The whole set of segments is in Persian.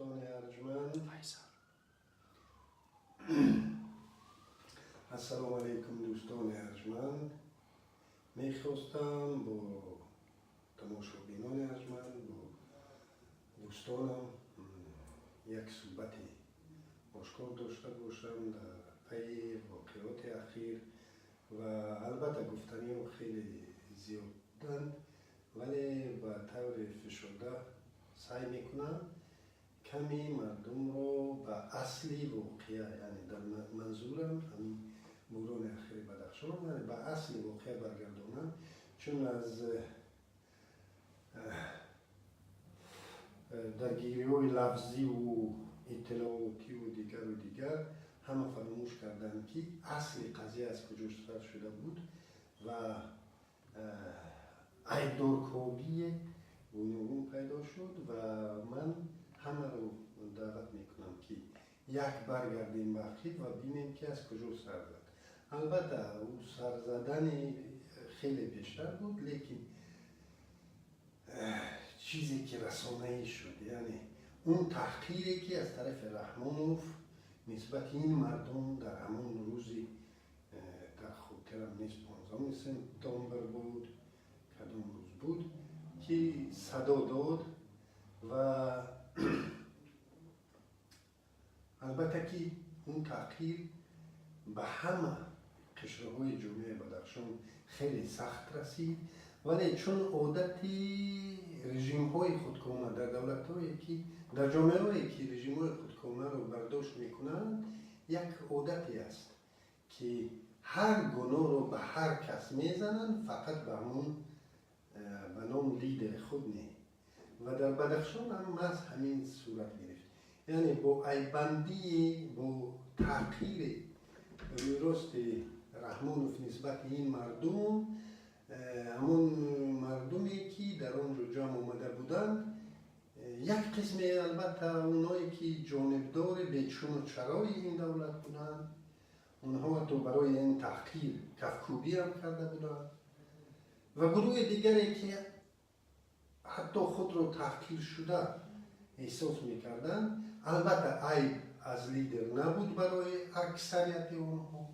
دوستان ارجمند، السلام علیکم دوستان ارجمند. میخواستم با تماشابینان ارجمند، با دوستانم یک صحبت آشکار داشته باشم در پی واقعات اخیر و البته گفتنی هم خیلی زیادند، ولی به طور فشرده سعی میکنم کمی مردم رو به اصلی واقعه، یعنی در منظورم همین بحران اخیر بدخشان، یعنی به اصل واقعه برگردانم، چون از درگیری های لفظی و اطلاعاتی و دیگر همه فراموش کردن که اصل قضیه از کجا سر شده بود و عیبدارکاری گوناگون پیدا شد و من همه رو دعوت میکنم که یک برگردیم به عقب و ببینیم که از کجا سر زد. البته او سر زدن خیلی بیشتر بود، لیکن چیزی که رسانه‌ای شد، یعنی اون تحقیری که از طرف رحمانوف نسبت این مردم در همون روزی در خاطرم نیست 15 سپتامبر بود، کدام روز بود که صدا داد و البته که اون تحقیر به همه قشرهای جامعه بدخشان خیلی سخت رسید، ولی چون عادتی رژیم های خودکامه در دولت هایی که در جامعه هایی که رژیم های خودکامه رو برداشت میکنن یک عادتی است که هر گناه رو به هر کس میزنن، فقط به همون به نام لیدر خود نه. و در بدخشان هم از همین صورت گرفت، یعنی با عیبندی، با تحقیر راست رحمانوف نسبت این مردم، همون مردمی که در آنجا جمع آمده بودند، یک قسم البته اونایی که جانبدار بیچون و چرای این دولت بودند، اونها حتی برای این تحقیر کفکوبی هم کرده بودند و گروه دیگری که حتی خود رو تحقیر شده احساس میکردن. البته عیب از لیدر نبود برای اکثریت اونها،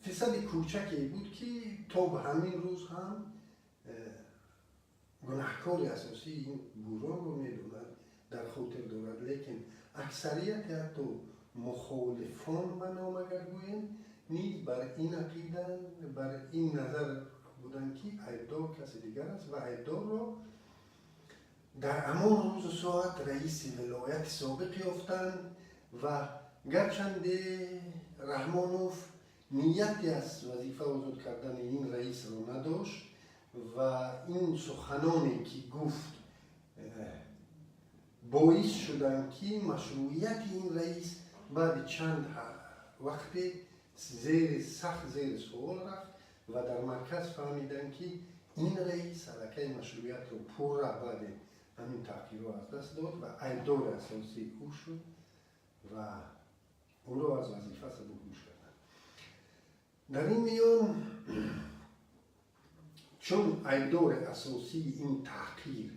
فیصد کوچکی بود که تا به همین روز هم گناهکار اساسی این بحران رو میدونند، در خاطر دارد، لیکن اکثریت حتی مخالفان و نام اگر گوییم نیز بر این عقیده، بر این نظر بودن که عیبدار کسی دیگر است و عیبدار را در همان روز و ساعت رئیس ولایت سابق یافتند و گرچنده رحمانوف نیتی از وظیفه آزاد کردن این رئیس را نداشت و این سخنانی که گفت باعث شدن که مشروعیت این رئیس بعد چند وقت سخت زیر سوال رفت و در مرکز فهمیدن که این رئیس علاقه مشروعیت رو پر بعد همین تحقیر رو از دست داد و عیبدار اساسی او شد و او رو از وظیفه سبکدوش کردن. در این میان چون عیبدار اساسی این تحقیر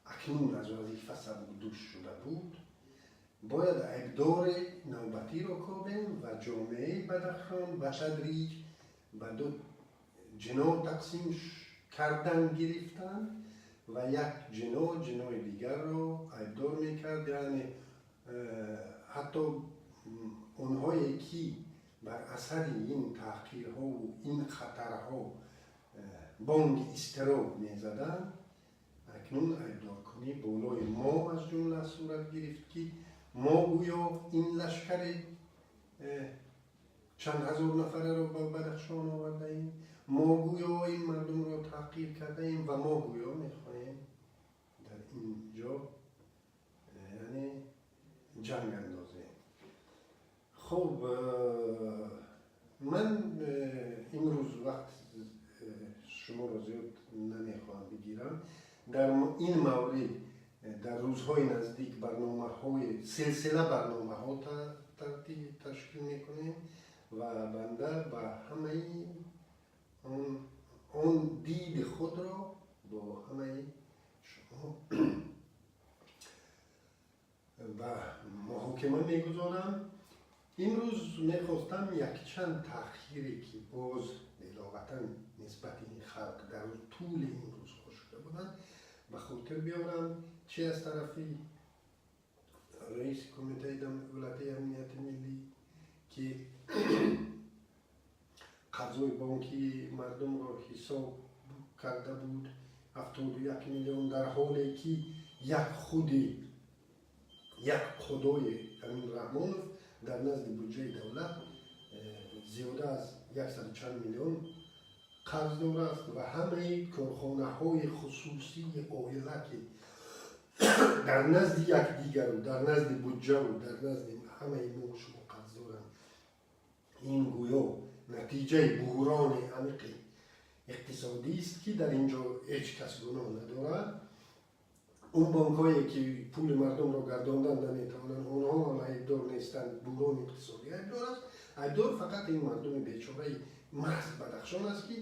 اکنون از وظیفه سبکدوش شده بود، باید عیبدار نوبتی را کابیم و جامعه بدخشان به تدریج به دو جناح تقسیم کردن گرفتن و یک جناح دیگر را عیبدار میکرد، یعنی حتی اونهایی که بر اثر این تحقیرها و این خطرها بانگ اضطراب میزدن، اکنون عیبدارکنی بالای ما از جمله صورت گرفت که ما گویا این لشکر چند هزار نفره رو به بدخشان آورده ایم، ما گویا این مردم رو تحقیر کرده ایم و ما گویا میخواهیم در اینجا یعنی جنگ اندازیم. خب من امروز وقت شما را زیاد نمیخواهم بگیرم. در این مورد در روزهای نزدیک سلسله برنامه ها تشکیل میکنیم و بنده به همه اون دید خود را با همه شما محاکمه میگذارم. امروز میخواستم یک چند تأخیری که باز دلاغتا نسبت این خلق در طول این روزها شده بودن به خاطر بیارم، چه از طرفی رئیس کمیته دولتی امنیت ملی که قرضای بانکی مردم را حساب کرده بود 71 میلیون، در حالی که یک خدای امین رحمانوف در نزد بودجه دولت زیاده از 100 چند میلیون قرض داره است و همه کارخانه های خصوصی عائله که در نزد یک دیگر و در نزد بودجه و در نزد همه ما شما قرض دارند. این گویا نتیجه بحران عمیق اقتصادی است که در اینجا هیچ کس گناه ندارد. اون بانک‌هایی که پول مردم را گرداندن نمیتوانند، اونها هم عیبدار نیستند. بحران اقتصادی عیبدار است. عیبدار فقط این مردم بیچاره محض بدخشان است که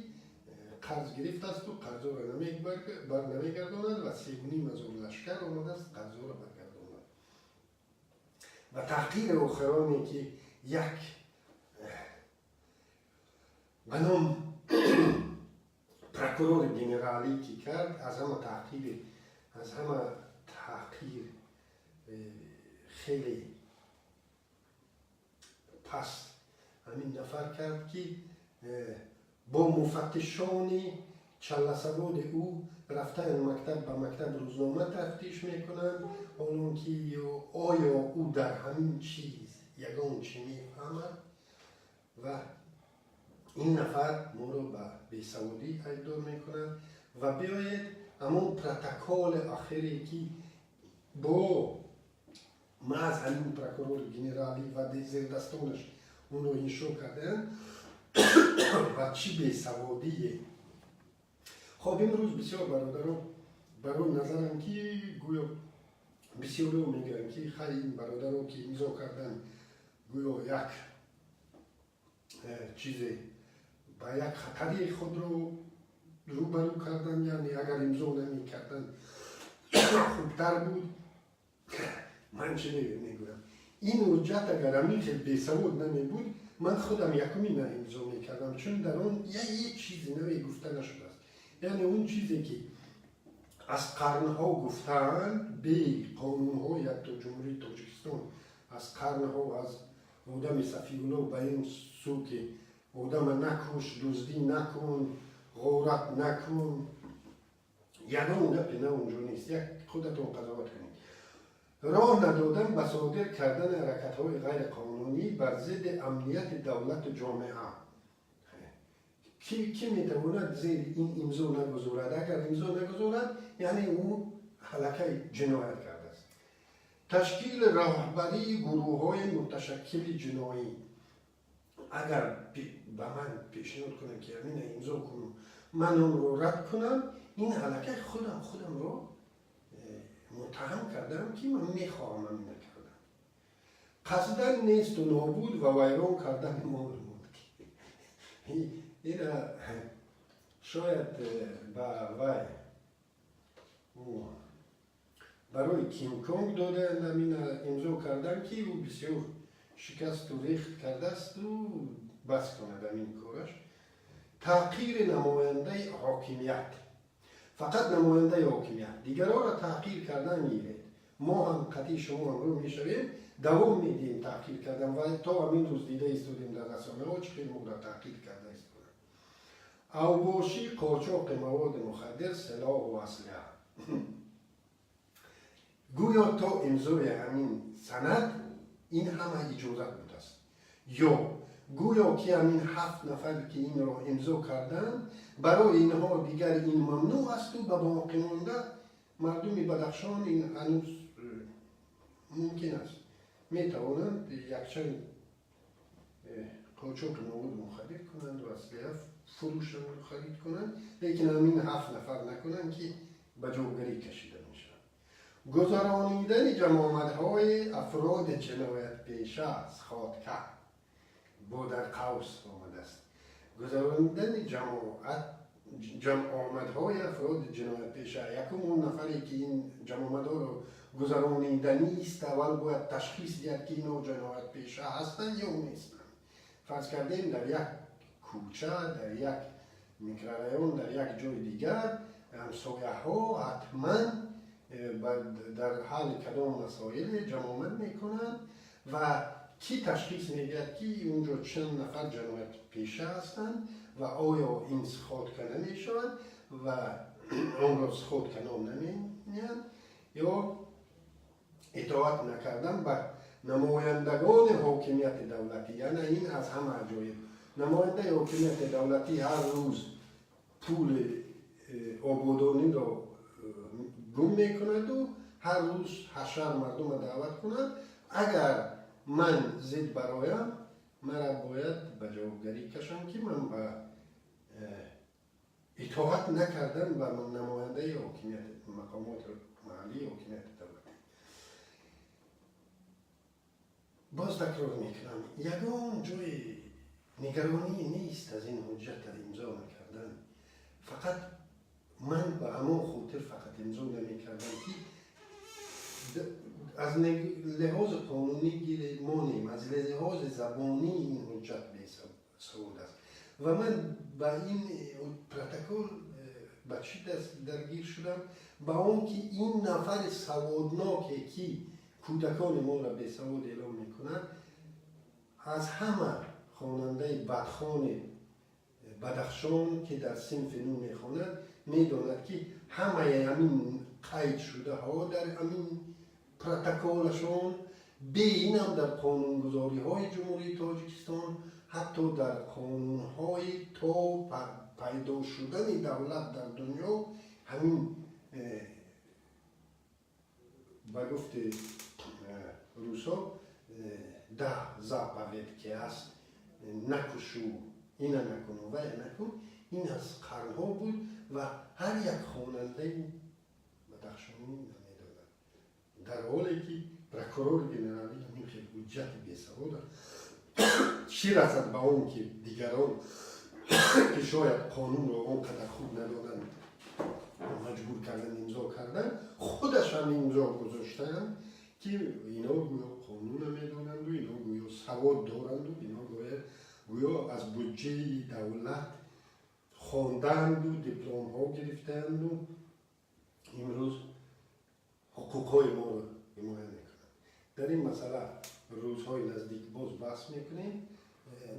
قرض گرفته است و قرض را نمیگرداند و 3,500 لشکر آمده است قرض را برگرداند. و تحقیر آخرانی که یک بنام پرکرور جنرالی که کرد، از همه تحقیر خیلی پس همین نفر کرد که با مفتشان چلسواد او رفتن مکتب به مکتب روزنامه تفتیش میکنند، آنون که آیا او در همین چیز یگان چی میفهمد و این نفر ما رو به بیسوادی ایدار میکنند. و بیاید همون پروتکل آخری که با محض همین پرکرور جنرالی و زیر دستانش اون رو انشا کردن و چی بیسوادیه. خب امروز بسیار برادران برای نظرم که گویا بسیار رو میگن که خیلی این برادران که امضا کردن گویا یک چیزی با یک خطری خود رو روبرو کردن، یعنی اگر امضا نمی کردن خوبتر بود. من چه میگویم این حجت اگر عمیق بیسواد نمی بود من خودم یکمی امضا می کردم، چون در آن یک چیزی نوی گفته نشده است. یعنی اون چیزی که از قرنها گفتند به قانون‌ها یک تا جمهوری تاجیکستان از قرنها از آدم صفی‌الله به این سو که آدم نکش، دزدی نکن، غارت نکن، یگان گپ نه اونجا نیست، یک خودتون قضاوت کنید. راه ندادن به صادر کردن حرکت‌های غیر قانونی بر ضد امنیت دولت و جامعه. کی میتواند زیر این امضا نگذارد؟ اگر امضا نگذارد یعنی او حلقه جنایت کرده است. تشکیل رهبری گروه‌های متشکل جنایی. اگر به من پیشنهاد کنم که همین امضا کنم من اون رو رد کنم، این حلقه خودم رو متهم کردم که من میخواهم همین نکردم. قصدن نیست و نابود و ویران کردن مال ملک. این شاید به برای کیم کونگ داده همین امضا کردن که او بسیار شکست و ریخت کرده است و بس کند همین کارش. تحقیر نماینده حاکمیت. فقط نماینده حاکمیت دیگران را تحقیر کردن میگید. ما هم قطعی شما هم رو میشویم دوام میدیم تحقیر کردن و تا همین روز دیده ایستودیم در رسانه ها چه خیلی مقدار تحقیر کرده است. اوباشی، قاچاق مواد مخدر، سلاح و اسلحه. گویا تا امضای همین سند این همه اجازت بود است، یا گویا که همین 7 نفر که این را امضا کردن برای اینها دیگر این ممنوع است و به باقی مانده مردم بدخشان این هنوز ممکن است میتوانند یک چند قاچاق مواد مخدر کنند و اسلحه فروش رو خرید کنند، لیکن همین 7 نفر نکنند که به جوگری کشیده میشن. گذرانیدن جماعت‌های افراد جنایت پیشه از خاطکه با در قوس آمده است. گذرانیدن جماعت جمع آمدهای افراد جنایت پیشه. یکم اون نفری که این جمع آمدها رو گذرانیده نیست، اول باید تشخیص دهد که اینا جنایت پیشه هستن یا نیستن. فرض کردیم در یک کوچه، در یک میکرورایون، در یک جای دیگر همسایه ها حتما در حال کدام مسائل جمع آمد میکنن و کی تشخیص میدهد که اونجا چند نفر جنایت پیشه هستند و آیا این سخات کنه میشود و اون را سخات کنه نمی‌آید یا اطاعت نکردن بر نمایندگان حاکمیت دولتی. یعنی این از همه عجایب، نماینده حاکمیت دولتی هر روز پول آبادانی را گم میکند و هر روز هشر مردم را دعوت کند. اگر من زد برایم، مرا باید به جوابگری کشم که من به اطاعت نکردم و من نماینده حاکمیت مقامات محلی حاکمیت دولتی. باز تکرار میکنم، یگان جای نگرانی نیست از این حجت امضا نکردن. فقط من به همون خاطر فقط امضا نمیکردم که از لحاظ قانونی گیر مانیم، از لحاظ زبانی این حجت بی‌سود است و من با این پروتکل به چی درگیر شدم؟ با اون که این نفر سوادناکی که کودکان ما را بی‌سواد اعلام میکنند، از همه خواننده بدخوان بدخشان که در صنف نو میخواند میداند که همه همین قید شده ها در همین پروتکلشان، به این هم در قانونگذاری های جمهوری تاجیکستان، حتی در قانون های تا پیدا شدن دولت در دنیا، همین به گفت روسا ده زاپاوت که است، نکشو، اینا نکن و نکن، این از قرنها بود و هر یک خواننده بدخشانی نمیدادند. در حالی که پروکورور جنرالی همین خیلی حجت بی‌سواد چی رسد به اون که دیگران که شاید قانون رو اونقدر خوب ندادند مجبور کردن امضا کردن، خودش هم امضا گذاشتن که اینا گویا قانون میدونند و اینا گویا سواد دارند و اینا گویا از بودجه دولت خواندند و دیپلم ها گرفتند و امروز حقوق های ما رو حمایت میکنند. در این مسئله روزهای نزدیک باز بحث میکنیم.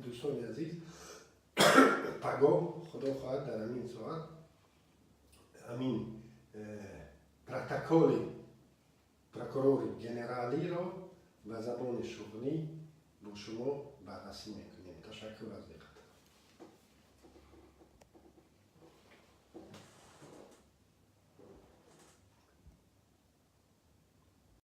دوستان عزیز، پگاه خدا خواهد در همین ساعت همین پروکورور جنرالی را به زبان شغلی با شما بررسی میکنیم. تشکر از دقت.